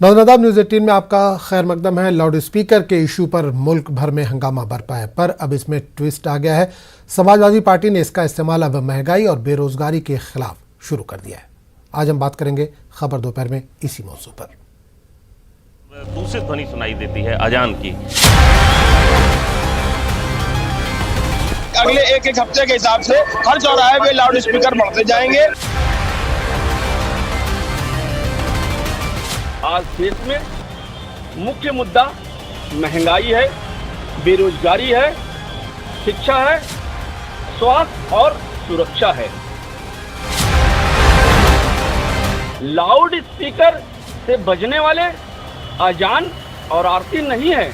नदाब news 18 में आपका खैर मकदम है। लाउड स्पीकर के इशू पर मुल्क भर में हंगामा बरपा है, पर अब इसमें ट्विस्ट आ गया है। समाजवादी पार्टी ने इसका इस्तेमाल अब महंगाई और बेरोजगारी के खिलाफ शुरू कर दिया है। आज हम बात करेंगे खबर दोपहर में इसी मौजू पर। दूसरी ध्वनि सुनाई देती है अजान की। अगले एक हफ्ते के हिसाब से हर चौराहे पे लाउड स्पीकर बढ़ते जाएंगे। आज देश में मुख्य मुद्दा महंगाई है, बेरोजगारी है, शिक्षा है, स्वास्थ्य और सुरक्षा है। लाउड स्पीकर से बजने वाले अजान और आरती नहीं है।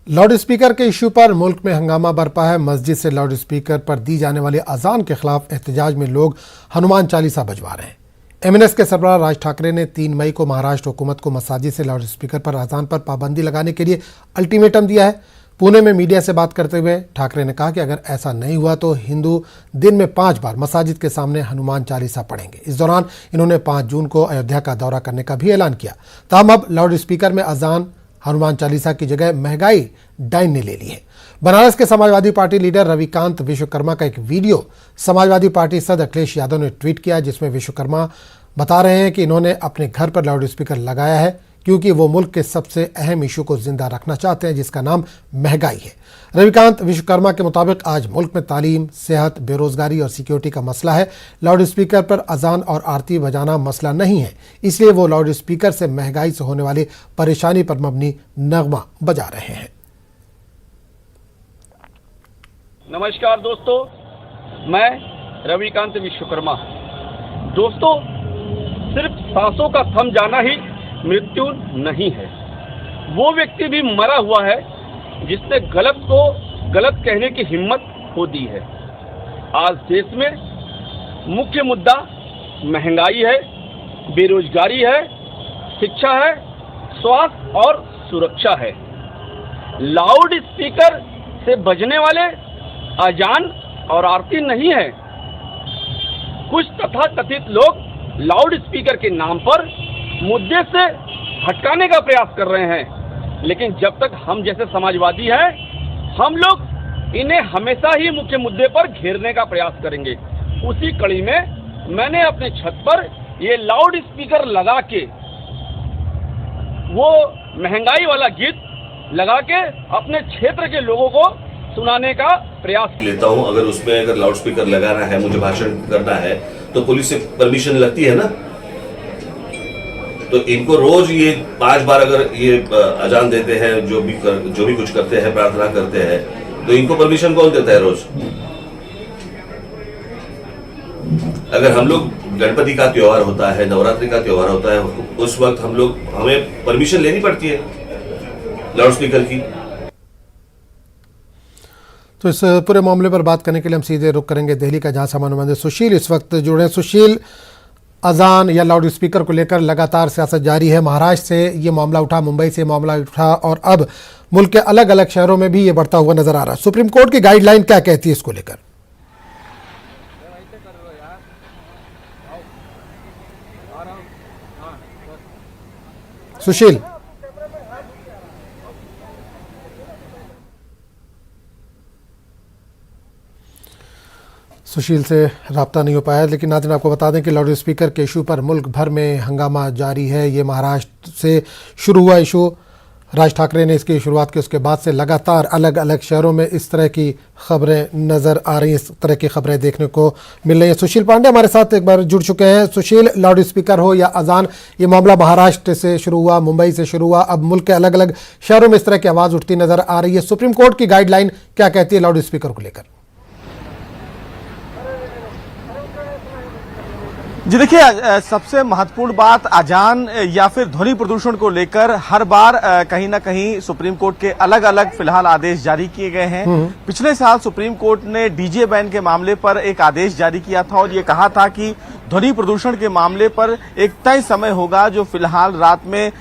लाउड स्पीकर के इशू पर मुल्क में हंगामा बरपा है। मस्जिद से लाउड स्पीकर पर दी जाने वाली अजान के खिलाफ एहतजाज में लोग हनुमान चालीसा बजवा रहे हैं। एमएनएस के सरबराह राज ठाकरे ने 3 मई को महाराष्ट्र हुकूमत को मसाजिद से लाउड स्पीकर पर अजान पर पाबंदी लगाने के लिए अल्टीमेटम दिया है। पुणे में मीडिया से बात करते हुए ठाकरे ने कहा कि अगर ऐसा नहीं हुआ तो हिंदू दिन में 5 बार मसाजिद के सामने हनुमान चालीसा पढ़ेंगे। इस दौरान इन्होंने 5 जून को अयोध्या का दौरा करने का भी ऐलान किया। ताहम अब लाउड स्पीकर में अजान हनुमान चालीसा की जगह महंगाई डाइन ने ले ली है। बनारस के समाजवादी पार्टी लीडर रविकांत विश्वकर्मा का एक वीडियो समाजवादी पार्टी सदस्य अखिलेश यादव ने ट्वीट किया, जिसमें विश्वकर्मा बता रहे हैं कि इन्होंने अपने घर पर लाउड स्पीकर लगाया है क्योंकि वो मुल्क के सबसे अहम इशू को जिंदा रखना चाहते हैं, जिसका नाम महंगाई है। रविकांत विश्वकर्मा के मुताबिक आज मुल्क में तालीम, सेहत, बेरोजगारी और सिक्योरिटी का मसला है। लाउड स्पीकर पर अजान और आरती बजाना मसला नहीं है, इसलिए वो लाउड स्पीकर से महंगाई से होने वाली परेशानी पर मबनी नगमा बजा रहे हैं। नमस्कार दोस्तों, मैं रविकांत विश्वकर्मा। दोस्तों, सिर्फ सांसों का थम जाना ही मृत्यु नहीं है। वो व्यक्ति भी मरा हुआ है जिसने गलत को गलत कहने की हिम्मत खो दी है। आज देश में मुख्य मुद्दा महंगाई है, बेरोजगारी है, शिक्षा है, स्वास्थ्य और सुरक्षा है। लाउड स्पीकर से बजने वाले अजान और आरती नहीं है। कुछ तथाकथित लोग लाउड स्पीकर के नाम पर मुद्दे से हटकाने का प्रयास कर रहे हैं, लेकिन जब तक हम जैसे समाजवादी हैं, हम लोग इन्हें हमेशा ही मुख्य मुद्दे पर घेरने का प्रयास करेंगे। उसी कड़ी में मैंने अपने छत पर ये लाउड स्पीकर लगा के वो महंगाई वाला गीत लगा के अपने क्षेत्र के लोगों को सुनाने का प्रयास लेता हूं। अगर लाउड स्पीकर लगाना है, मुझे भाषण करना है, तो पुलिस से परमिशन लगती है ना। तो इनको रोज ये 5 बार अगर ये अजान देते हैं, जो भी कुछ करते हैं, प्रार्थना करते हैं, तो इनको परमिशन कौन देता है रोज? अगर हम लोग गणपति का त्योहार होता है, नवरात्रि का त्योहार होता है, उस वक्त हमें परमिशन लेनी पड़ती है लाउड स्पीकर की। तो इस पूरे मामले पर बात करने के लिए हम सीधे रुख करेंगे दिल्ली का, जहां समानुबंध सुशील इस वक्त जुड़े। सुशील, अजान या लाउड स्पीकर को लेकर लगातार सियासत जारी है। महाराष्ट्र से ये मामला उठा, मुंबई से मामला उठा और अब मुल्क के अलग अलग शहरों में भी ये बढ़ता हुआ नजर आ रहा है। सुप्रीम कोर्ट की गाइडलाइन क्या कहती है इसको लेकर? सुशील, सुशील से रब्ता नहीं हो पाया, लेकिन नाज़रीन आपको बता दें कि लाउड स्पीकर के इशू पर मुल्क भर में हंगामा जारी है। ये महाराष्ट्र से शुरू हुआ इशू, राज ठाकरे ने इसकी शुरुआत की, उसके बाद से लगातार अलग अलग शहरों में इस तरह की खबरें नज़र आ रही हैं, इस तरह की खबरें देखने को मिल रही हैं। सुशील पांडे हमारे साथ एक बार जुड़ चुके हैं। सुशील, लाउड स्पीकर हो या अजान, ये मामला महाराष्ट्र से शुरू हुआ, मुंबई से शुरू हुआ, अब मुल्क के अलग अलग शहरों में इस तरह की आवाज़ उठती नज़र आ रही है। सुप्रीम कोर्ट की गाइडलाइन क्या कहती है लाउड स्पीकर को लेकर? जी देखिए, सबसे महत्वपूर्ण बात अजान या फिर ध्वनि प्रदूषण को लेकर हर बार कहीं ना कहीं सुप्रीम कोर्ट के अलग अलग फिलहाल आदेश जारी किए गए हैं। पिछले साल सुप्रीम कोर्ट ने डीजे बैन के मामले पर एक आदेश जारी किया था और ये कहा था कि ध्वनि प्रदूषण के मामले पर एक तय समय होगा जो फिलहाल रात में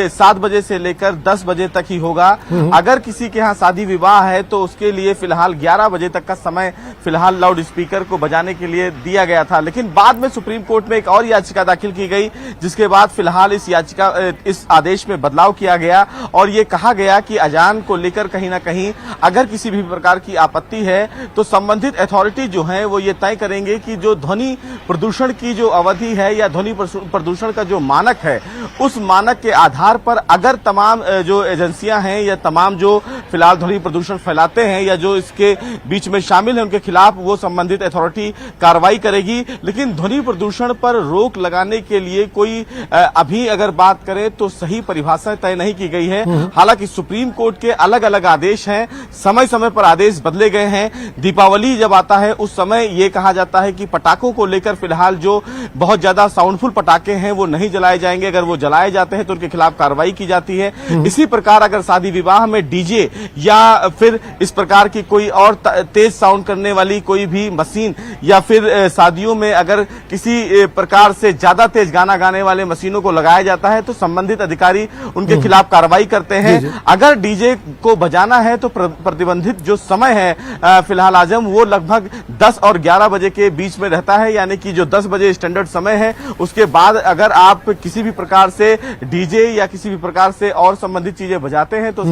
7 बजे से लेकर 10 बजे तक ही होगा। अगर किसी के यहाँ शादी विवाह है तो उसके लिए फिलहाल 11 बजे तक का समय फिलहाल लाउड स्पीकर को बजाने के लिए दिया गया था। लेकिन बाद में सुप्रीम कोर्ट में एक और याचिका दाखिल की गई, जिसके बाद फिलहाल इस आदेश में बदलाव किया गया और ये कहा गया कि अजान को लेकर कहीं ना कहीं अगर किसी भी प्रकार की आपत्ति है तो संबंधित अथॉरिटी जो है वो ये तय करेंगे कि जो ध्वनि प्रदूषण की जो अवधि है या ध्वनि प्रदूषण का जो मानक है उस मानक के आधार पर अगर तमाम जो एजेंसियां हैं या तमाम जो फिलहाल ध्वनि प्रदूषण फैलाते हैं या जो इसके बीच में शामिल हैं उनके खिलाफ वो संबंधित अथॉरिटी कार्रवाई करेगी। लेकिन ध्वनि प्रदूषण पर रोक लगाने के लिए कोई अभी अगर बात करें तो सही परिभाषा तय नहीं की गई है। हालांकि सुप्रीम कोर्ट के अलग अलग आदेश हैं, समय समय पर आदेश बदले गए हैं। दीपावली जब आता है उस समय ये कहा जाता है कि पटाखों को लेकर फिलहाल जो बहुत ज्यादा साउंडफुल पटाखे हैं वो नहीं जलाए जाएंगे, अगर वो जलाए जाते हैं तो उनके खिलाफ कार्रवाई की जाती है। इसी प्रकार अगर शादी विवाह में डीजे या फिर इस प्रकार की कोई और तेज साउंड करने वाली कोई भी मशीन या फिर शादियों में अगर किसी प्रकार से ज्यादा तेज गाना गाने वाले मशीनों को लगाया जाता है तो संबंधित अधिकारी उनके खिलाफ कार्रवाई करते हैं। अगर डीजे को बजाना है तो प्रतिबंधित जो समय है फिलहाल आजम वो लगभग 10 और 11 बजे के बीच में रहता है, यानी कि जो 10 बजे स्टैंडर्ड समय है उसके बाद अगर आप किसी भी प्रकार से डीजे या किसी भी प्रकार से और संबंधित चीजें बजाते हैं तो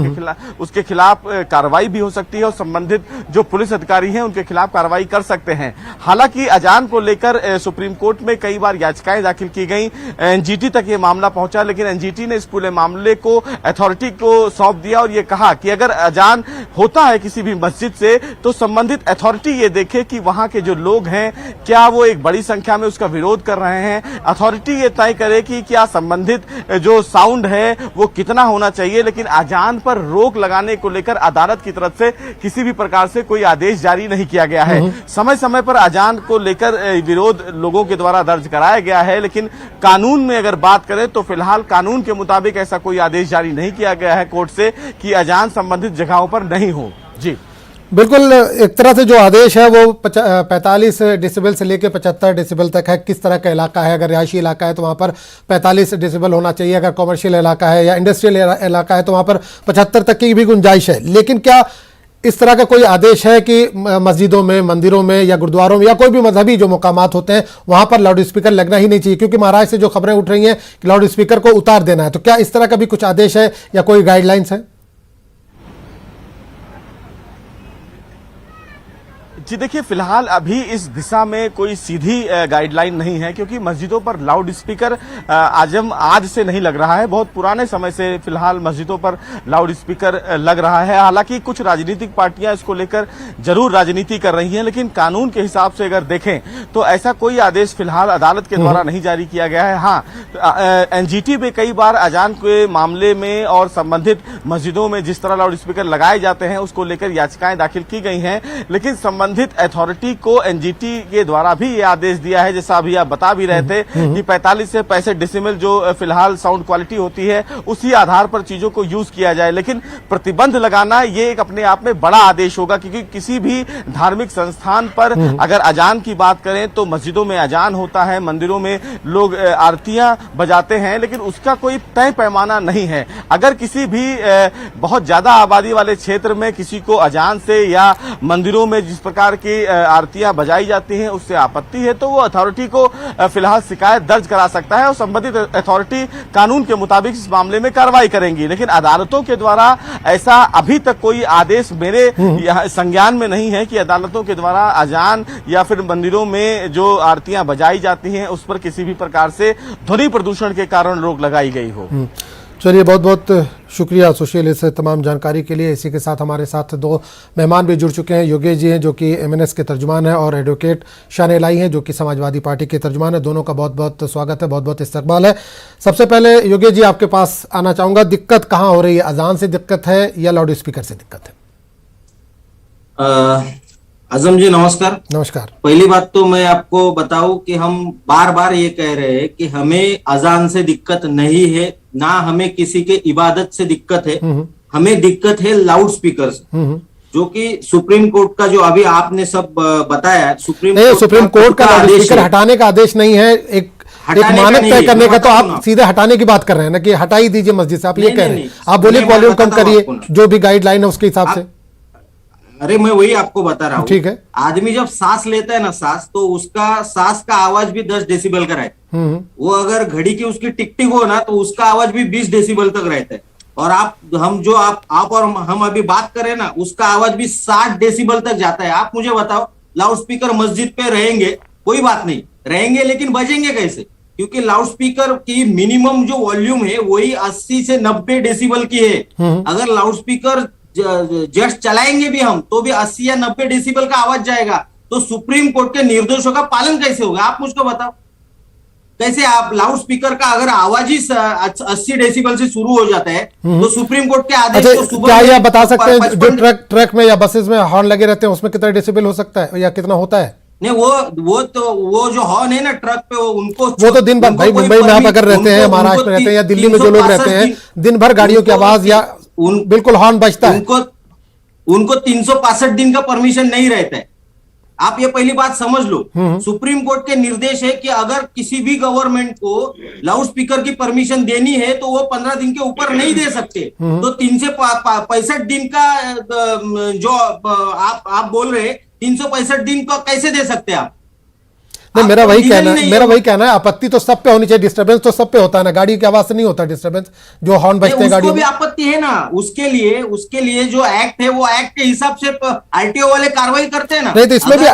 उसके खिलाफ कार्रवाई भी हो सकती है और संबंधित जो पुलिस अधिकारी हैं उनके खिलाफ कार्रवाई कर सकते हैं। हालांकि अजान को लेकर सुप्रीम कोर्ट में कई बार याचिकाएं दाखिल की गई, एनजीटी तक ये मामला पहुंचा, लेकिन एनजीटी ने इस पूरे मामले को अथॉरिटी को सौंप दिया और ये कहा कि अगर अजान होता है किसी भी मस्जिद से तो संबंधित अथॉरिटी ये देखे कि वहां के जो लोग हैं क्या वो एक बड़ी संख्या में उसका विरोध कर रहे हैं। अथॉरिटी ये तय करे कि क्या संबंधित जो साउंड है वो कितना होना चाहिए। लेकिन अजान पर रोक लगाने को लेकर अदालत की तरफ से किसी भी प्रकार से कोई आदेश जारी नहीं किया गया है। समय समय पर अजान को लेकर विरोध लोगों के द्वारा दर्ज कराया गया है, लेकिन कानून में अगर बात करें तो फिलहाल कानून के मुताबिक ऐसा कोई आदेश जारी नहीं किया गया है कोर्ट से कि अजान संबंधित जगहों पर नहीं हो। जी बिल्कुल, एक तरह से जो आदेश है वो 45 डेसिबल से लेकर 75 डेसिबल तक है। किस तरह का इलाका है, अगर रिहायशी इलाका है तो वहाँ पर 45 डेसिबल होना चाहिए, अगर कॉमर्शियल इलाका है या इंडस्ट्रियल इलाका है तो वहाँ पर 75 तक की भी गुंजाइश है। लेकिन क्या इस तरह का कोई आदेश है कि मस्जिदों में, मंदिरों में या गुरुद्वारों में या कोई भी मजहबी जो मुकामात होते हैं वहाँ पर लाउड स्पीकर लगना ही नहीं चाहिए? क्योंकि महाराष्ट्र से जो खबरें उठ रही हैं कि लाउड स्पीकर को उतार देना है, तो क्या इस तरह का भी कुछ आदेश है या कोई गाइडलाइंस है? जी देखिए, फिलहाल अभी इस दिशा में कोई सीधी गाइडलाइन नहीं है, क्योंकि मस्जिदों पर लाउड स्पीकर आजम आज से नहीं लग रहा है, बहुत पुराने समय से फिलहाल मस्जिदों पर लाउड स्पीकर लग रहा है। हालांकि कुछ राजनीतिक पार्टियां इसको लेकर जरूर राजनीति कर रही हैं, लेकिन कानून के हिसाब से अगर देखें तो ऐसा कोई आदेश फिलहाल अदालत के द्वारा नहीं जारी किया गया है। हाँ, एनजीटी में कई बार अजान के मामले में और संबंधित मस्जिदों में जिस तरह लाउड स्पीकर लगाए जाते हैं उसको लेकर याचिकाएं दाखिल की गई हैं, लेकिन संबंधित अथॉरिटी को एनजीटी के द्वारा भी ये आदेश दिया है, जैसा अभी आप बता भी रहे थे कि 45 से 65 डेसिबल जो फिलहाल साउंड क्वालिटी होती है उसी आधार पर चीजों को यूज किया जाए। लेकिन प्रतिबंध लगाना ये एक अपने आप में बड़ा आदेश होगा, क्योंकि किसी भी धार्मिक संस्थान पर अगर अजान की बात करें तो मस्जिदों में अजान होता है, मंदिरों में लोग आरतियां बजाते हैं, लेकिन उसका कोई तय पैमाना नहीं है। अगर किसी भी बहुत ज्यादा आबादी वाले क्षेत्र में किसी को अजान से या मंदिरों में जिस प्रकार की आरतियां बजाई जाती हैं उससे आपत्ति है तो वो अथॉरिटी को फिलहाल शिकायत दर्ज करा सकता है और संबंधित अथॉरिटी कानून के मुताबिक इस मामले में कार्रवाई करेंगी। लेकिन अदालतों के द्वारा ऐसा अभी तक कोई आदेश मेरे संज्ञान में नहीं है कि अदालतों के द्वारा अजान या फिर मंदिरों में जो आरतियां बजाई जाती हैं उस पर किसी भी प्रकार से ध्वनि प्रदूषण के कारण रोक लगाई गई हो। चलिए, बहुत बहुत शुक्रिया सुशील इस तमाम जानकारी के लिए। इसी के साथ हमारे साथ दो मेहमान भी जुड़ चुके हैं। योगेश जी हैं जो कि एमएनएस के तर्जुमान हैं और एडवोकेट शान एलाई हैं जो कि समाजवादी पार्टी के तर्जुमान हैं। दोनों का बहुत बहुत स्वागत है, बहुत बहुत इस्तकबाल है। सबसे पहले योगेश जी आपके पास आना चाहूँगा, दिक्कत कहाँ हो रही है? अजान से दिक्कत है या लाउड स्पीकर से दिक्कत है? आजम जी नमस्कार। नमस्कार। पहली बात तो मैं आपको बताऊं कि हम बार बार ये कह रहे हैं कि हमें अजान से दिक्कत नहीं है, ना हमें किसी के इबादत से दिक्कत है, हमें दिक्कत है लाउड स्पीकर से, जो कि सुप्रीम कोर्ट का जो अभी आपने सब बताया, सुप्रीम कोर्ट का लाउड स्पीकर हटाने का आदेश नहीं है, एक मानक तय करने का। तो आप सीधे हटाने की बात कर रहे हैं ना कि हटा ही दीजिए मस्जिद से, आप ये कह रहे हैं। आप बोलिए वॉल्यूम कम करिए, जो भी गाइडलाइन है उसके हिसाब से। अरे मैं वही आपको बता रहा हूँ। ठीक है। आदमी जब सांस लेता है ना सांस, तो उसका सांस का आवाज भी 10 डेसिबल का रहता है। वो अगर घड़ी की उसकी टिक टिक हो ना, तो उसका आवाज भी 20 डेसिबल तक रहता है। और आप और हम अभी बात करें ना, उसका आवाज भी 60 डेसिबल तक जाता है। आप मुझे बताओ, लाउड स्पीकर मस्जिद पे रहेंगे, कोई बात नहीं, रहेंगे, लेकिन बजेंगे कैसे? क्योंकि लाउड स्पीकर की मिनिमम जो वॉल्यूम है वही 80 से 90 डेसिबल की है। अगर लाउड स्पीकर जस्ट चलाएंगे भी हम, तो भी 80 या 90 डेसिबल का आवाज जाएगा। तो सुप्रीम कोर्ट के निर्देशों का पालन कैसे होगा? आप मुझको बताओ, कैसे आप लाउड स्पीकर का अगर आवाज ही 80 डेसिबल से शुरू हो जाता है, तो सुप्रीम कोर्ट के आदेश को सुबह क्या ये बता सकते हैं जो ट्रक में या बसेस में हॉर्न लगे रहते हैं उसमें कितना डेसिबल हो सकता है या कितना होता है? नहीं, वो जो हॉर्न है ना ट्रक पे, वो तो दिन भर, भाई मुंबई में आप अगर रहते हैं, महाराष्ट्र में रहते हैं, या दिल्ली में जो लोग रहते हैं, दिन भर गाड़ियों की आवाज या बिल्कुल हॉर्न बजता है। उनको 365 दिन का परमिशन नहीं रहता है। आप ये पहली बात समझ लो। सुप्रीम कोर्ट के निर्देश है कि अगर किसी भी गवर्नमेंट को लाउड स्पीकर की परमिशन देनी है, तो वो 15 दिन के ऊपर नहीं दे सकते। तो 365 दिन का जो आप बोल रहे, 365 दिन का कैसे दे सकते हैं आप? नहीं, मेरा वही कहना है, आपत्ति तो सब पे होनी चाहिए, डिस्टर्बेंस तो सब पे होता है ना, गाड़ी की आवाज से नहीं होता डिस्टर्बेंस, जो हॉर्न बजते हैं गाड़ियों में। भी आपत्ति है ना, उसके लिए जो एक्ट है, वो एक्ट के हिसाब से आरटीओ वाले कार्रवाई करते हैं ना। नहीं तो इसमें भी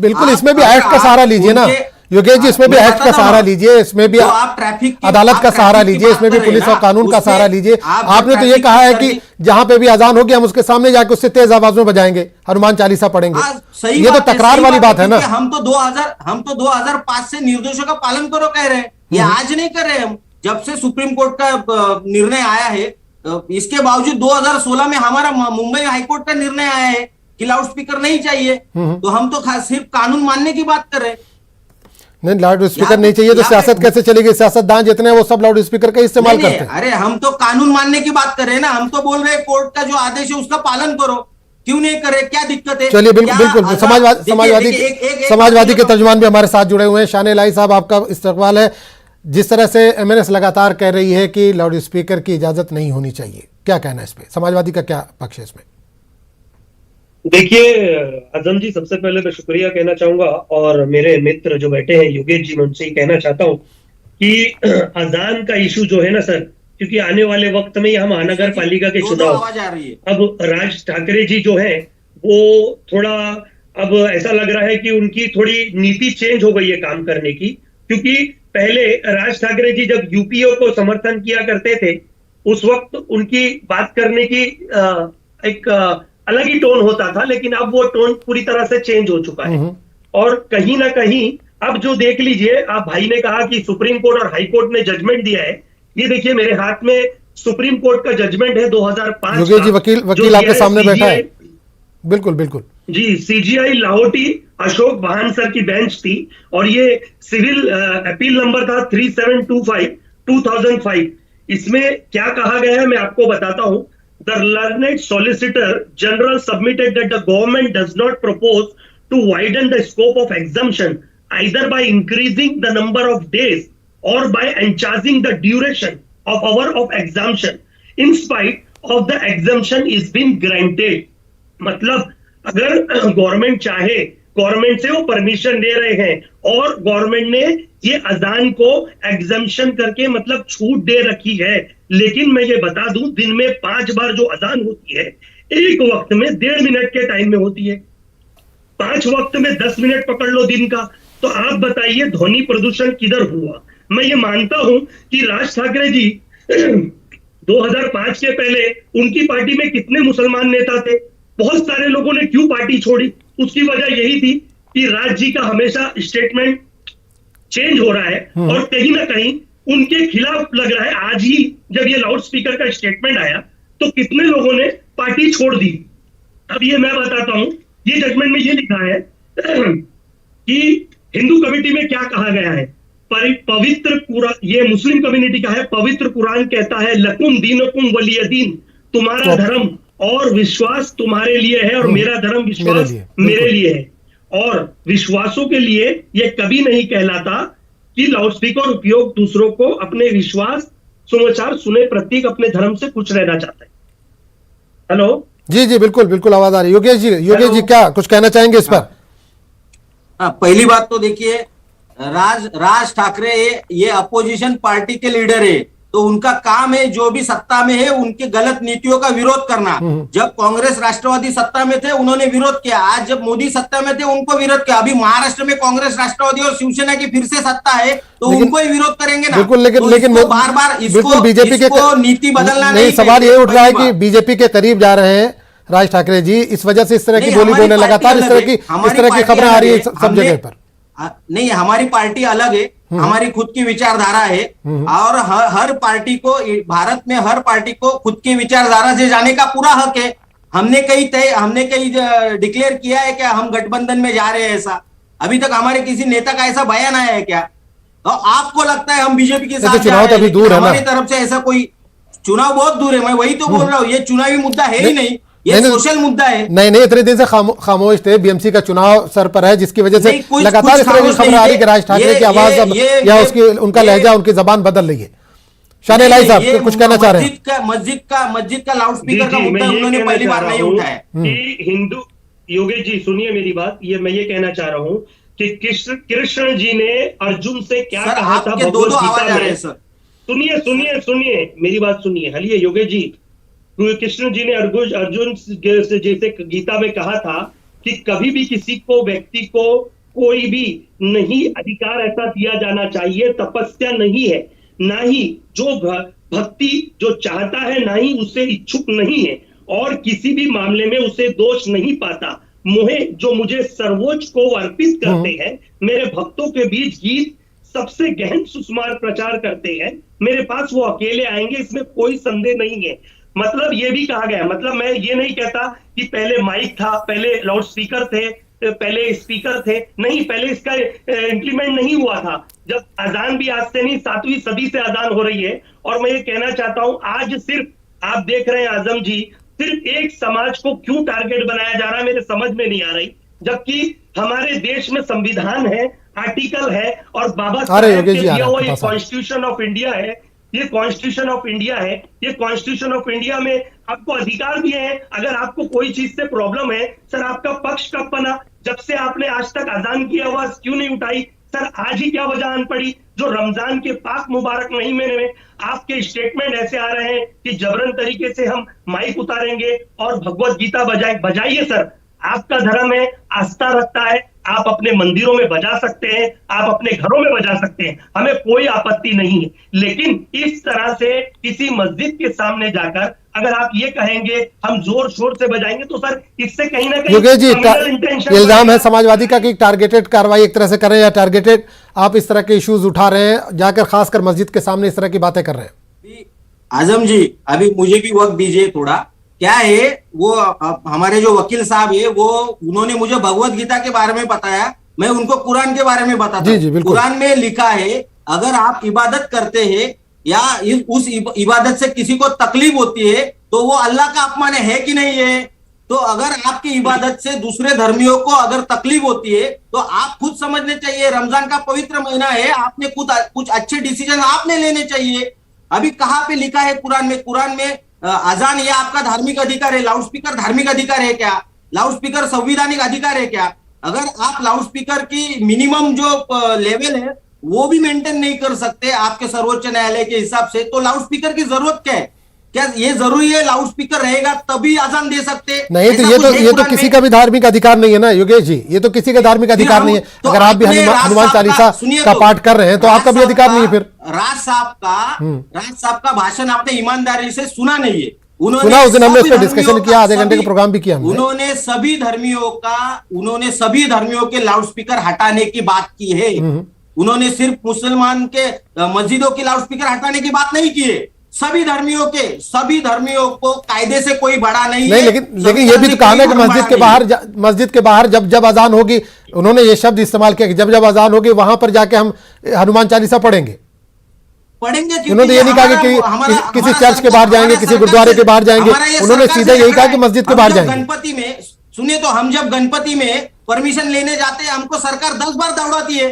बिल्कुल, इसमें भी एक्ट का सहारा लीजिए ना योगेश जी, इसमें भी एक्ट का सहारा लीजिए, इसमें भी आप ट्रैफिक अदालत का सहारा लीजिए, इसमें भी पुलिस और कानून का सहारा लीजिए। आपने तो ये कहा है कि जहां पे भी अजान होगी हम उसके सामने जाके उससे तेज आवाज में बजाएंगे, हनुमान चालीसा पढ़ेंगे। ये तो तकरार वाली बात है ना। हम तो 2005 से निर्देशों का पालन करो कह रहे हैं, ये आज नहीं कर रहे हम। जब से सुप्रीम कोर्ट का निर्णय आया है, इसके बावजूद 2016 में हमारा मुंबई हाईकोर्ट का निर्णय आया है कि लाउड स्पीकर नहीं चाहिए, तो हम तो सिर्फ कानून मानने की बात कर रहे हैं। नहीं, लाउड स्पीकर नहीं चाहिए तो सियासत कैसे चलेगी? सियासतदान जितने हैं वो सब लाउड स्पीकर का इस्तेमाल करते हैं। अरे हम तो कानून मानने की बात कर रहे हैं ना, हम तो बोल रहे हैं कोर्ट का जो आदेश है उसका पालन करो, क्यों नहीं करे, क्या दिक्कत है? चलिए बिल्कुल समाजवादी के तर्जुमान भी हमारे साथ जुड़े हुए हैं। शान इलाही साहब, आपका इस्तकबाल है। जिस तरह से एमएनएस लगातार कह रही है कि लाउड स्पीकर की इजाजत नहीं होनी चाहिए, क्या कहना है इस पे? समाजवादी का क्या पक्ष है इसमें? देखिए आजम जी, सबसे पहले मैं शुक्रिया कहना चाहूंगा, और मेरे मित्र जो बैठे हैं योगेश जी, मैं उनसे ही कहना चाहता हूं कि अजान का इशू जो है ना सर, क्योंकि आने वाले वक्त में यहाँ महानगर पालिका के चुनाव, अब राज ठाकरे जी जो है वो थोड़ा, अब ऐसा लग रहा है कि उनकी थोड़ी नीति चेंज हो गई है काम करने की। क्योंकि पहले राज ठाकरे जी जब यूपीओ को समर्थन किया करते थे, उस वक्त उनकी बात करने की एक अलग ही टोन होता था, लेकिन अब वो टोन पूरी तरह से चेंज हो चुका है। और कहीं ना कहीं अब जो देख लीजिए, आप भाई ने कहा कि सुप्रीम कोर्ट और हाई कोर्ट ने जजमेंट दिया है, ये देखिए मेरे हाथ में सुप्रीम कोर्ट का जजमेंट है 2005 योगेश जी, वकील आपके सामने बैठा है। बिल्कुल जी, सीजीआई लाहौटी अशोक वाहन सर की बेंच थी, और ये सिविल अपील नंबर था 3725/2005। इसमें क्या कहा गया है मैं आपको बताता हूं। The learned solicitor general submitted that the government does not propose to widen the scope of exemption either by increasing the number of days or by enlarging the duration of hour of exemption in spite of the exemption is being granted। मतलब अगर government चाहे, government से वो permission ले रहे हैं, और government ने ये अजान को एग्जम्पशन करके मतलब छूट दे रखी है, लेकिन मैं ये बता दूं, दिन में 5 बार जो अजान होती है, एक वक्त में 1.5 मिनट के टाइम में होती है, 5 वक्त में 10 मिनट पकड़ लो दिन का। तो आप बताइए ध्वनि प्रदूषण किधर हुआ? मैं ये मानता हूं कि राज ठाकरे जी 2005 के पहले उनकी पार्टी में कितने मुसलमान नेता थे, बहुत सारे लोगों ने क्यों पार्टी छोड़ी? उसकी वजह यही थी कि राज जी का हमेशा स्टेटमेंट चेंज हो रहा है, और कहीं ना कहीं उनके खिलाफ लग रहा है। आज ही जब ये लाउड स्पीकर का स्टेटमेंट आया, तो कितने लोगों ने पार्टी छोड़ दी। अब ये मैं बताता हूं, ये जजमेंट में ये लिखा है कि हिंदू कमेटी में क्या कहा गया है, पवित्र कुरान, ये मुस्लिम कम्युनिटी का है, पवित्र कुरान कहता है लकुम दीनुकुम वलिय दीन, तुम्हारा धर्म और विश्वास तुम्हारे लिए है और मेरा धर्म विश्वास मेरे लिए है। और विश्वासों के लिए यह कभी नहीं कहलाता कि लाउडस्पीकर उपयोग दूसरों को अपने विश्वास समाचार सुने प्रतीक अपने धर्म से कुछ रहना चाहता है। हेलो जी जी बिल्कुल बिल्कुल आवाज आ रही है। योगेश जी क्या कुछ कहना चाहेंगे इस पर? पहली बात तो देखिए, राज ठाकरे ये अपोजिशन पार्टी के लीडर है, तो उनका काम है जो भी सत्ता में है उनके गलत नीतियों का विरोध करना। जब कांग्रेस राष्ट्रवादी सत्ता में थे उन्होंने विरोध किया, आज जब मोदी सत्ता में थे उनको विरोध किया, अभी महाराष्ट्र में कांग्रेस राष्ट्रवादी और शिवसेना की फिर से सत्ता है तो उनको ही विरोध करेंगे ना। बिल्कुल, लेकिन बार बार बिल्कुल बीजेपी के नीति बदलना नहीं, सवाल ये उठ रहा है कि बीजेपी के करीब जा रहे हैं राज ठाकरे जी, इस वजह से इस तरह की बोली बोलने लगातार इस तरह की खबरें आ रही है सब जगह पर। नहीं, हमारी पार्टी अलग है, हमारी खुद की विचारधारा है और हर पार्टी को, भारत में हर पार्टी को खुद की विचारधारा से जाने का पूरा हक है। हमने कहीं डिक्लेयर किया है क्या हम गठबंधन में जा रहे हैं? ऐसा अभी तक हमारे किसी नेता का ऐसा बयान आया है क्या? तो आपको लगता है हम बीजेपी के साथ चुनाव तो अभी दूर है, हमारी तरफ से ऐसा कोई चुनाव बहुत दूर है। मैं वही तो बोल रहा हूँ, ये चुनावी मुद्दा है ही नहीं, ये सोशल मुद्दा है। नहीं, इतने दिन से खामोश थे। बीएमसी का चुनाव सर पर है, जिसकी वजह से लगातार इस तरह की खबर आ रही है कि राज ठाकरे की आवाज अब या उनका लहजा, उनकी जबान बदल रही है। शान इलाही साहब कुछ कहना चाह रहे हैं? मस्जिद का लाउडस्पीकर का मुद्दा उन्होंने पहली बार नहीं उठाया। हिंदू योगेश जी सुनिए मेरी बात, मैं ये कहना चाह रहा हूँ कि कृष्ण जी ने अर्जुन से क्या कहा था भगवद गीता में। सुनिए मेरी बात सुनिए, हलिए योगेश जी। कृष्ण जी ने अर्जुन से जैसे गीता में कहा था कि कभी भी किसी को, व्यक्ति को कोई भी नहीं अधिकार ऐसा दिया जाना चाहिए, तपस्या नहीं है, ना ही जो भक्ति जो चाहता है, ना ही उससे इच्छुक नहीं है और किसी भी मामले में उसे दोष नहीं पाता। जो मुझे सर्वोच्च को अर्पित करते हैं, मेरे भक्तों के बीच गीत सबसे गहन सुकुमार प्रचार करते हैं, मेरे पास वो अकेले आएंगे, इसमें कोई संदेह नहीं है। मतलब ये भी कहा गया, मतलब मैं ये नहीं कहता कि पहले माइक था, पहले लाउड स्पीकर थे, पहले स्पीकर थे, नहीं, पहले इसका इंप्लीमेंट नहीं हुआ था। जब अजान भी आज से नहीं 7वीं सदी से अजान हो रही है। और मैं ये कहना चाहता हूं, आज सिर्फ आप देख रहे हैं आजम जी, सिर्फ एक समाज को क्यों टारगेट बनाया जा रहा है मेरे समझ में नहीं आ रही, जबकि हमारे देश में संविधान है, आर्टिकल है और बाबा साहब के दिया हुआ ये कॉन्स्टिट्यूशन ऑफ इंडिया है, ये कॉन्स्टिट्यूशन ऑफ इंडिया है। ये कॉन्स्टिट्यूशन ऑफ इंडिया में आपको अधिकार दिए हैं। अगर आपको कोई चीज से प्रॉब्लम है, सर आपका पक्ष कब बना? जब से आपने आज तक अजान की आवाज क्यों नहीं उठाई? सर आज ही क्या वजह आन पड़ी? जो रमजान के पाक मुबारक महीने में आपके स्टेटमेंट ऐसे आ रहे हैं कि जबरन तरीके से हम माइक उतारेंगे और भगवत गीता बजाइए। सर आपका धर्म है, आस्था रखता है, आप अपने मंदिरों में बजा सकते हैं, आप अपने घरों में बजा सकते हैं, हमें कोई आपत्ति नहीं है। लेकिन इस तरह से किसी मस्जिद के सामने जाकर अगर आप ये कहेंगे हम जोर शोर से बजाएंगे, तो सर इससे कहीं ना कहीं योगेश जी इल्जाम है समाजवादी का कि टारगेटेड कार्रवाई एक तरह से कर रहे हैं, या टारगेटेड आप इस तरह के इश्यूज उठा रहे हैं, जाकर खासकर मस्जिद के सामने इस तरह की बातें कर रहे हैं। आजम जी अभी मुझे भी वक्त दीजिए थोड़ा। क्या है वो हमारे जो वकील साहब है वो उन्होंने मुझे भगवत गीता के बारे में बताया, मैं उनको कुरान के बारे में बताता हूं। कुरान में लिखा है अगर आप इबादत करते हैं या उस इबादत से किसी को तकलीफ होती है तो वो अल्लाह का अपमान है कि नहीं है? तो अगर आपकी इबादत से दूसरे धर्मियों को अगर तकलीफ होती है तो आप खुद समझने चाहिए। रमजान का पवित्र महीना है, आपने कुछ अच्छे डिसीजन आपने लेने चाहिए। अभी कहाँ पे लिखा है कुरान में अजान ये आपका धार्मिक अधिकार है, लाउडस्पीकर धार्मिक अधिकार है क्या? लाउडस्पीकर संवैधानिक अधिकार है क्या? अगर आप लाउडस्पीकर की मिनिमम जो लेवल है वो भी मेंटेन नहीं कर सकते आपके सर्वोच्च न्यायालय के हिसाब से, तो लाउडस्पीकर की जरूरत क्या है? क्या ये जरूरी है लाउडस्पीकर रहेगा तभी अजान दे सकते? नहीं, तो ये तो किसी का भी धार्मिक अधिकार नहीं है ना योगेश जी, ये तो किसी का धार्मिक अधिकार नहीं है। तो अगर आप भी हनुमान चालीसा का पाठ कर रहे हैं तो आपका भी अधिकार नहीं है। फिर राज साहब का भाषण आपने ईमानदारी से सुना नहीं है? सुना, उस दिन हमने उस पर डिस्कशन किया, आधे घंटे का प्रोग्राम भी किया। उन्होंने सभी धर्मियों के लाउडस्पीकर हटाने की बात की है। उन्होंने सिर्फ मुसलमान के मस्जिदों की लाउडस्पीकर हटाने की बात नहीं की है। सभी धर्मियों को कायदे से कोई बड़ा नहीं नहीं, है। लेकिन ये भी तो कहा ना कि मस्जिद के बाहर जब अजान होगी, उन्होंने ये शब्द इस्तेमाल किया कि जब अजान होगी वहां पर जाके हम हनुमान चालीसा पढ़ेंगे। उन्होंने ये नहीं कहा कि किसी चर्च के बाहर जाएंगे, किसी गुरुद्वारे के बाहर जाएंगे, उन्होंने सीधा यही कहा कि मस्जिद के बाहर जाएंगे। गणपति में सुनिए, तो हम जब गणपति में परमिशन लेने जाते हैं, हमको सरकार 10 बार दौड़ाती है,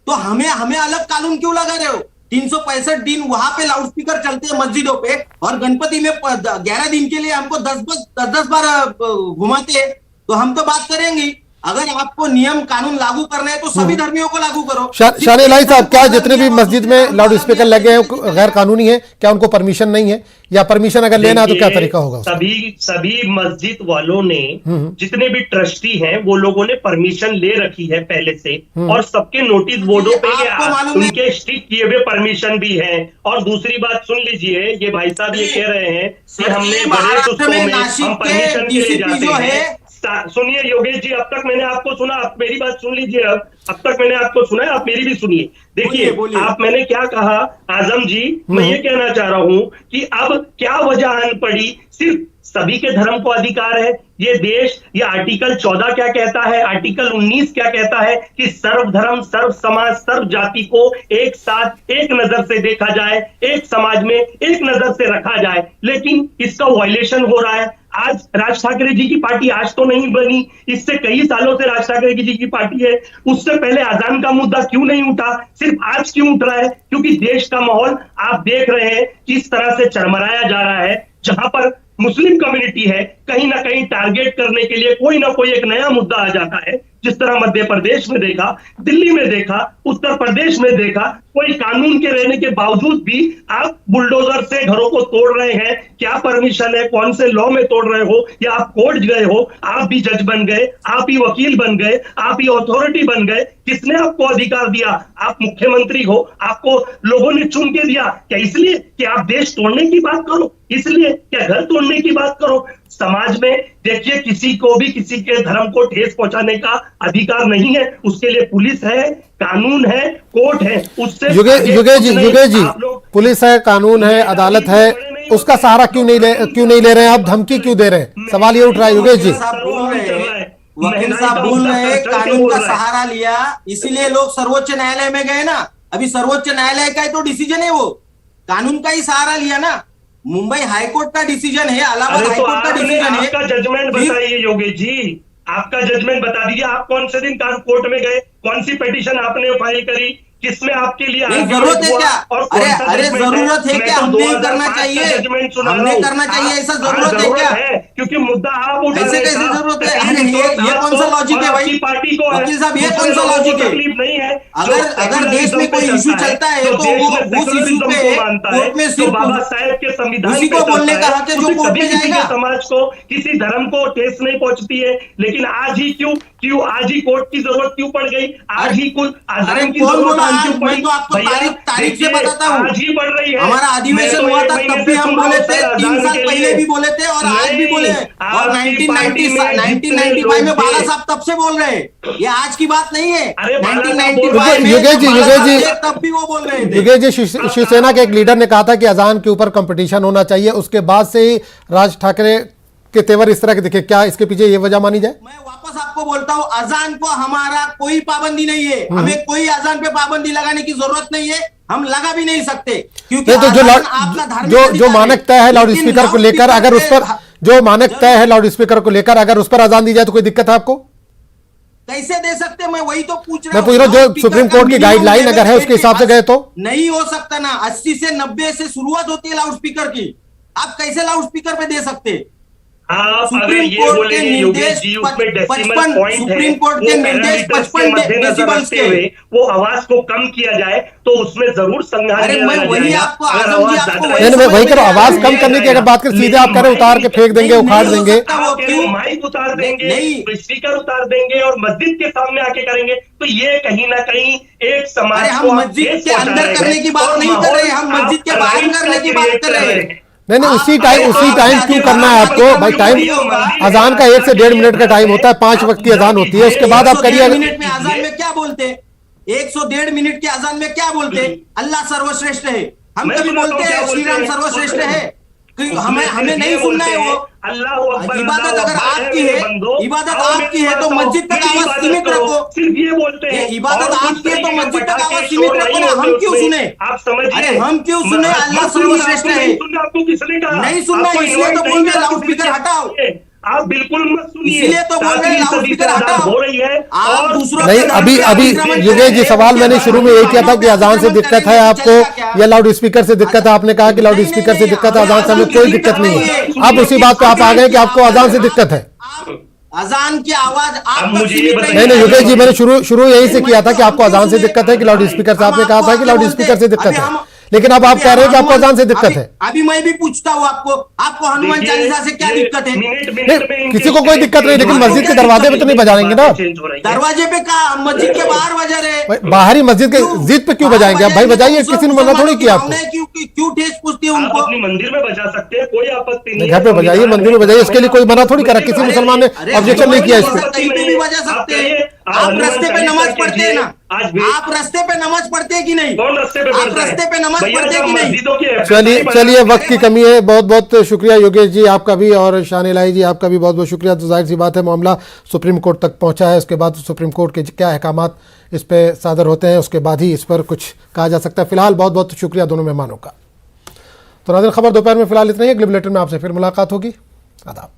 तो हमें अलग कानून क्यों लगा रहे हो? 365 दिन वहां पे लाउडस्पीकर चलते हैं मस्जिदों पे, और गणपति में 11 दिन के लिए हमको 10 बार घुमाते हैं। तो हम तो बात करेंगे, अगर आपको नियम कानून लागू करना है तो सभी धर्मियों को लागू करो। शान इलाही साहब, क्या जितने भी मस्जिद में लाउड स्पीकर लगे हैं गैर कानूनी है? क्या उनको परमिशन नहीं है, या परमिशन अगर लेना है तो क्या तरीका होगा? सभी मस्जिद वालों ने, जितने भी ट्रस्टी हैं, वो लोगों ने परमिशन ले रखी है पहले से, और सबके नोटिस बोर्डों पे उनके स्टिक किए हुए परमिशन भी है। और दूसरी बात सुन लीजिए, ये भाई साहब ये कह रहे हैं कि हमने बड़े उत्सव में हम परमिशन के लिए जाते हैं। सुनिए योगेश जी, अब तक मैंने आपको सुना, आप मेरी बात सुन लीजिए। अब तक मैंने आपको सुना है, आप मेरी भी सुनिए। देखिए, आप मैंने क्या कहा आजम जी, मैं ये कहना चाह रहा हूं कि अब क्या वजह आन पड़ी? सिर्फ सभी के धर्म को अधिकार है ये देश, ये आर्टिकल 14 क्या कहता है, आर्टिकल 19 क्या कहता है कि सर्व धर्म, सर्व समाज, सर्व जाति को एक साथ एक नजर से देखा जाए, एक समाज में एक नजर से रखा जाए, लेकिन इसका वायलेशन हो रहा है। आज राज ठाकरे जी की पार्टी आज तो नहीं बनी, इससे कई सालों से राज ठाकरे जी की पार्टी है। उससे पहले अजान का मुद्दा क्यों नहीं उठा, सिर्फ आज क्यों उठ रहा है? क्योंकि देश का माहौल आप देख रहे हैं किस तरह से चरमराया जा रहा है। जहां पर मुस्लिम कम्युनिटी है, कहीं ना कहीं टारगेट करने के लिए कोई ना कोई एक नया मुद्दा आ जाता है। जिस तरह मध्य प्रदेश में देखा, दिल्ली में देखा, उत्तर प्रदेश में देखा, कोई कानून के रहने के बावजूद भी आप बुलडोजर से घरों को तोड़ रहे हैं। क्या परमिशन है? कौन से लॉ में तोड़ रहे हो? या आप कोर्ट गए हो, आप भी जज बन गए, आप ही वकील बन गए, आप ही अथॉरिटी बन गए? किसने आपको अधिकार दिया? आप मुख्यमंत्री हो, आपको लोगों ने चुन के दिया। क्या इसलिए कि आप देश तोड़ने की बात करो? इसलिए क्या घर तोड़ने की बात करो? समाज में देखिए, किसी को भी किसी के धर्म को ठेस पहुंचाने का अधिकार नहीं है। उसके लिए पुलिस है, कानून है, कोर्ट है। उससे युगेश जी, पुलिस है, कानून है, अदालत है, उसका सहारा क्यों नहीं ले रहे हैं? आप धमकी क्यों दे रहे हैं? सवाल ये उठ रहा है युगेश जी। वकील साहब बोल रहे हैं कानून का सहारा लिया, इसीलिए लोग सर्वोच्च न्यायालय में गए ना। अभी सर्वोच्च न्यायालय का तो डिसीजन है, वो कानून का ही सहारा लिया ना। मुंबई हाईकोर्ट का डिसीजन है, इलाहाबाद हाईकोर्ट का डिसीजन है। आपका जजमेंट बताइए योगेश जी, आपका जजमेंट बता दीजिए। आप कौन से दिन कोर्ट में गए? कौन सी पिटीशन आपने फाइल करी? किसमें आपके लिए जरूरत है क्या? अरे जरूरत है क्या? हमने करना चाहिए, हमने करना चाहिए, ऐसा जरूरत है क्या? क्योंकि मुद्दा आप उठा ऐसे कैसे जरूरत है? अरे ये कौन सा लॉजिक है भाई? पार्टी को वकील साहब, ये कौन सा लॉजिक है? नहीं है। अगर देश में कोई इशू चलता है तो वो उस इशू पे कोर्ट में सिर्फ बाबा साहेब के संविधान उसी को बोलने का हक है जो कोर्ट में जाएगा। समाज को, किसी धर्म को ठेस नहीं पहुंचती है, लेकिन आज ही क्यों आज ही कोर्ट की जरूरत क्यों पड़ गई? आज ही कुछ आजादी की जरूरत क्यों पड़ी? मैं तो आपको तारीख से बताता हूँ। आज ही बढ़ रही है। हमारा अधिवेशन हुआ था तब भी हम बोले थे, 3 साल पहले भी बोले थे और आज भी बोले, और 1995 में बाला साहब तब से बोल रहे हैं। ये आज की बात नहीं है। 1995 में युगेश जी तब भी वो बोल रहे थे। युगेश जी, शिवसेना के एक लीडर ने कहा था कि अजान के ऊपर कंपटीशन होना चाहिए। उसके बाद से ही राज ठाकरे के तेवर इस तरह के दिखे। क्या इसके पीछे ये वजह मानी जाए? मैं वापस आपको बोलता हूँ, अजान को हमारा कोई पाबंदी नहीं है। हमें कोई अजान पे पाबंदी लगाने की जरूरत नहीं है, हम लगा भी नहीं सकते। क्योंकि तो जो मानक तय है लाउड स्पीकर को लेकर, अगर उस पर जो मानक तय है लाउड स्पीकर को लेकर, अगर उस पर अजान दी जाए तो कोई दिक्कत है आपको? कैसे दे सकते? मैं वही तो पूछ रहा हूं। मैं पूछ रहा हूं, जो सुप्रीम कोर्ट की गाइडलाइन अगर है उसके हिसाब से गए तो नहीं हो सकता ना। 80 से 90 से शुरुआत होती है लाउड स्पीकर की, आप कैसे लाउड स्पीकर पे दे सकते? सुप्रीम कोर्ट के निर्देश 55 सुप्रीम कोर्ट के निर्देश 55 डेसिबल्स के वो आवाज को कम किया जाए तो उसमें जरूर संज्ञान। मैं वही आपको मैं वही करो, आवाज कम करने की अगर बात करें, सीधे आप कह रहे उतार के फेंक देंगे, उखाड़ देंगे, माइक उतार देंगे, स्पीकर उतार देंगे और मस्जिद के सामने आके करेंगे, तो ये कहीं ना कहीं एक समाज को हम मस्जिद के अंदर करने की बात नहीं कर रहे, हम मस्जिद के बाहर करने की बात कर रहे हैं। नहीं, उसी टाइम क्यों करना है आपको भाई? टाइम अजान का 1 से 1.5 मिनट का टाइम होता है, 5 वक्त की अजान होती है, उसके बाद आप करिए। मिनट में अजान में क्या बोलते? 101.5 मिनट के अजान में क्या बोलते? अल्लाह सर्वश्रेष्ठ है। हम मैं कभी सुनाता हूँ बोलते क्या हैं बोलते श्री राम हैं। सर्वश्रेष्ठ है कि उसमें हमें ये नहीं सुनना है बोलते वो। हैं, अल्लाह अकबर, इबादत अल्लाह अगर अकबर आपकी मेरे है, बंदो, इबादत आओ आपकी मेरी है तो बात आओ, मस्जिद तक मेरी आवाज इबादत सीमित करो। रखो। सिर्फ ये बोलते हैं, ये इबादत और कुछ आपकी है तो तरीके के मस्जिद तक पटाखे आवाज शोर सीमित रखो नहीं ना। होते हम क्यों उसमें। सुने? आप समझिए, अरे हम क्यों सुने? अल्लाह मत सुनिए, सर्वश्रेष्ठ आपको है। नहीं सुनना, आपको किसने कहा? नहीं सुनना, आपको इसलिए तो invite बोल नहीं रहे करा लाउड किसी स्पीकर ने। हटाओ। आप बिल्कुल मत सुनिए। इसीलिए तो बोल रहे 7वीं लाउड सदी से स्पीकर आजाद हटाओ। हो रही है आप और दूसरों नहीं, के धर्म अभी पे अभी अतिक्रमण योगेश जी करेंगे, सवाल मैंने उनके शुरू में धर्म यही पे किया था कि अजान से अतिक्रमण दिक्कत है करेंगे तो आपको चलेगा क्या? या लाउड स्पीकर से दिक्कत है। आपने कहा कि लाउड नहीं, स्पीकर से नहीं, दिक्कत है, हमें अजान से हमें अजान कोई की दिक्कत नहीं है। दिक्कत आप उसी बात पे आप आ गए कि आपको अजान से दिक्कत है। अजान की आवाज आप अब तक मुझे ये सीमित बताइए- नहीं नहीं योगेश जी, मैंने शुरू यही से मैं किया था तो- कि आपको हम क्यों अजान से सुने? दिक्कत है कि लाउड स्पीकर से। आपने हम कहा था आपको कि लाउड आगे स्पीकर से बोलते दिक्कत हैं। है, अभी लेकिन अब आप अभी कह रहे हैं कि हम आपको अजान से दिक्कत अभी- है। अभी मैं भी पूछता हूँ आपको हनुमान देखिए, चालीसा से क्या ये दिक्कत है? मिनट में नहीं, इनके किसी को कोई दिक्कत नहीं, लेकिन आपको मस्जिद के क्या दरवाजे पे दिक्कत तो नहीं बजाएंगे ना आप। चेंज हो रही है। दरवाजे पे का मस्जिद के बाहर बजा रहे। भाई, बाहरी मस्जिद के जिद पे क्यों बजाएंगे आप? भाई बजाइए, किसी ने मना थोड़ी किया आपको। क्यों ठेस पूछती है आप उनको? अपनी मंदिर में बजा सकते हैं, कोई आपत्ति नहीं घर पे है। बजाइए, संविधान मंदिर में बजाइए, इसके लिए कोई मना थोड़ी करा। किसी अरे, मुसलमान ने अरे, ऑब्जेक्शन नहीं किया इस पे। कहीं पे भी बजा सकते हैं। आप रास्ते पे नमाज पढ़ते हैं ना? आप रास्ते पे नमाज पढ़ते हैं कि नहीं? कौन रास्ते पे आप पढ़ता है? रास्ते पे नमाज भैया, पढ़ते हैं जब कि नहीं? मस्जिदों की चलिए वक्त की कमी है। बहुत बहुत शुक्रिया योगेश जी आपका भी, और शान इलाही जी आपका भी बहुत बहुत शुक्रिया। तो जाहिर सी बात है मामला सुप्रीम कोर्ट तक पहुंचा है। उसके बाद सुप्रीम कोर्ट के क्या अहकामात इस पे सादर होते हैं उसके बाद ही इस पर कुछ कहा जा सकता है। फिलहाल बहुत बहुत शुक्रिया दोनों मेहमानों का। तो नाज़रीन, खबर दोपहर में फिलहाल इतना ही। अगले बुलेटिन में आपसे फिर मुलाकात होगी। आदाब।